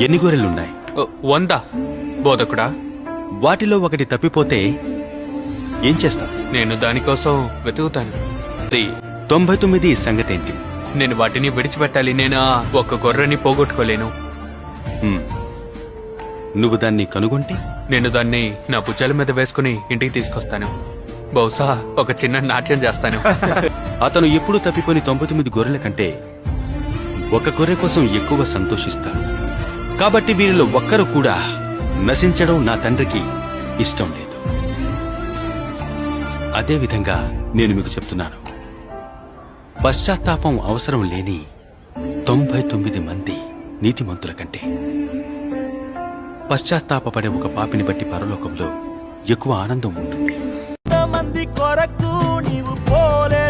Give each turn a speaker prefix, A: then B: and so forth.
A: ఎన్ని గొర్రెలున్నాయి?
B: 100 బోధకుడా.
A: వాటిలో ఒకటి తప్పిపోతే ఏం చేస్తావు?
B: నేను దానికోసం వెతుకుతాను.
A: 99 సంగతేంటి?
B: నేను వాటిని విడిచిపెట్టాలి. నేను ఒక గొర్రెని పోగొట్టుకోలేను.
A: నువ్వు దాన్ని కనుగొంటే
B: నేను దాన్ని నా భుజాల మీద వేసుకుని ఇంటికి తీసుకొస్తాను. బహుశా ఒక చిన్న నాట్యం చేస్తాను.
A: అతను ఎప్పుడూ తప్పిపోని 99 గొర్రెల కంటే ఒక గొర్రె కోసం ఎక్కువ సంతోషిస్తాడు. కాబట్టి వీరిలో ఒక్కరు కూడా నశించడం నా తండ్రికి ఇష్టం లేదు. అదేవిధంగా నేను మీకు చెప్తున్నాను, పశ్చాత్తాపం అవసరం లేని 99 మంది నీతిమంతుల కంటే పశ్చాత్తాపపడే ఒక పాపిని బట్టి పరలోకంలో ఎక్కువ ఆనందం ఉంటుంది.
C: మంది కొరకు నీవు పోలే